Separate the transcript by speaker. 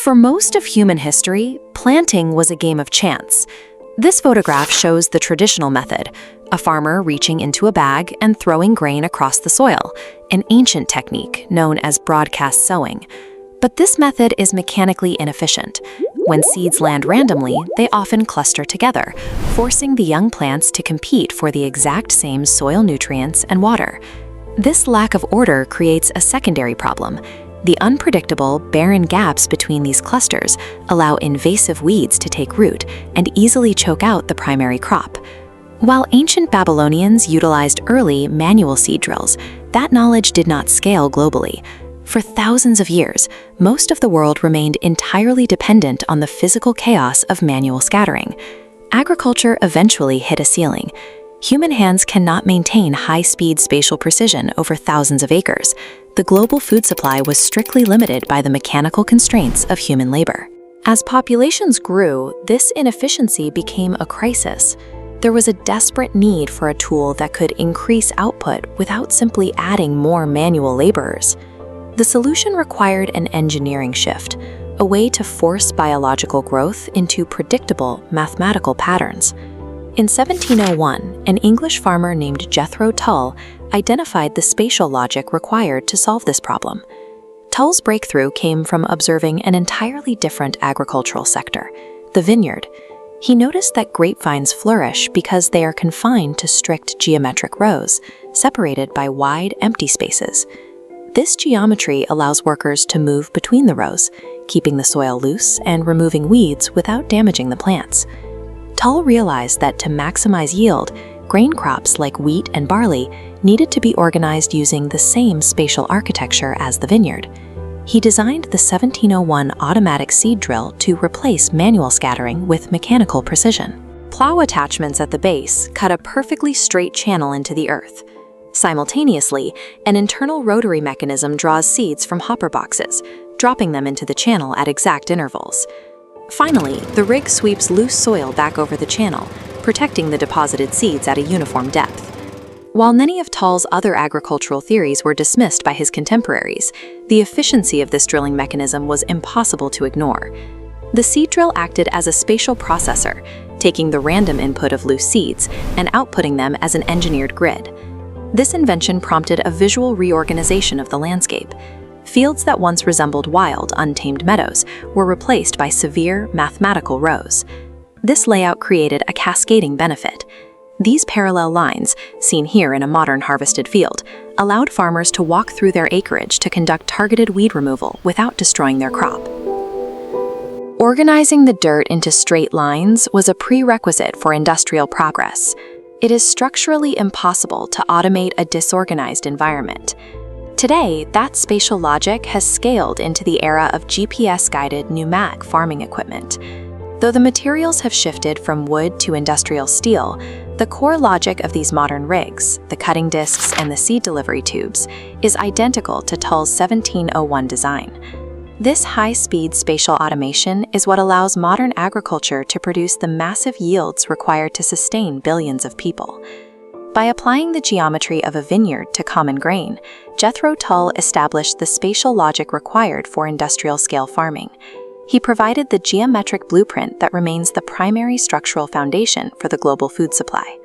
Speaker 1: For most of human history, planting was a game of chance. This photograph shows the traditional method, a farmer reaching into a bag and throwing grain across the soil, an ancient technique known as broadcast sowing. But this method is mechanically inefficient. When seeds land randomly, they often cluster together, forcing the young plants to compete for the exact same soil nutrients and water. This lack of order creates a secondary problem. The unpredictable, barren gaps between these clusters allow invasive weeds to take root and easily choke out the primary crop. While ancient Babylonians utilized early manual seed drills, that knowledge did not scale globally. For thousands of years, most of the world remained entirely dependent on the physical chaos of manual scattering. Agriculture eventually hit a ceiling. Human hands cannot maintain high-speed spatial precision over thousands of acres. The global food supply was strictly limited by the mechanical constraints of human labor. As populations grew, this inefficiency became a crisis. There was a desperate need for a tool that could increase output without simply adding more manual laborers. The solution required an engineering shift, a way to force biological growth into predictable mathematical patterns. In 1701, an English farmer named Jethro Tull identified the spatial logic required to solve this problem. Tull's breakthrough came from observing an entirely different agricultural sector, the vineyard. He noticed that grapevines flourish because they are confined to strict geometric rows, separated by wide, empty spaces. This geometry allows workers to move between the rows, keeping the soil loose and removing weeds without damaging the plants. Tull realized that to maximize yield, grain crops like wheat and barley needed to be organized using the same spatial architecture as the vineyard. He designed the 1701 automatic seed drill to replace manual scattering with mechanical precision. Plow attachments at the base cut a perfectly straight channel into the earth. Simultaneously, an internal rotary mechanism draws seeds from hopper boxes, dropping them into the channel at exact intervals. Finally, the rig sweeps loose soil back over the channel, protecting the deposited seeds at a uniform depth. While many of Tull's other agricultural theories were dismissed by his contemporaries, the efficiency of this drilling mechanism was impossible to ignore. The seed drill acted as a spatial processor, taking the random input of loose seeds and outputting them as an engineered grid. This invention prompted a visual reorganization of the landscape. Fields that once resembled wild, untamed meadows were replaced by severe, mathematical rows. This layout created a cascading benefit. These parallel lines, seen here in a modern harvested field, allowed farmers to walk through their acreage to conduct targeted weed removal without destroying their crop. Organizing the dirt into straight lines was a prerequisite for industrial progress. It is structurally impossible to automate a disorganized environment. Today, that spatial logic has scaled into the era of GPS-guided pneumatic farming equipment. Though the materials have shifted from wood to industrial steel, the core logic of these modern rigs, the cutting discs and the seed delivery tubes, is identical to Tull's 1701 design. This high-speed spatial automation is what allows modern agriculture to produce the massive yields required to sustain billions of people. By applying the geometry of a vineyard to common grain, Jethro Tull established the spatial logic required for industrial-scale farming. He provided the geometric blueprint that remains the primary structural foundation for the global food supply.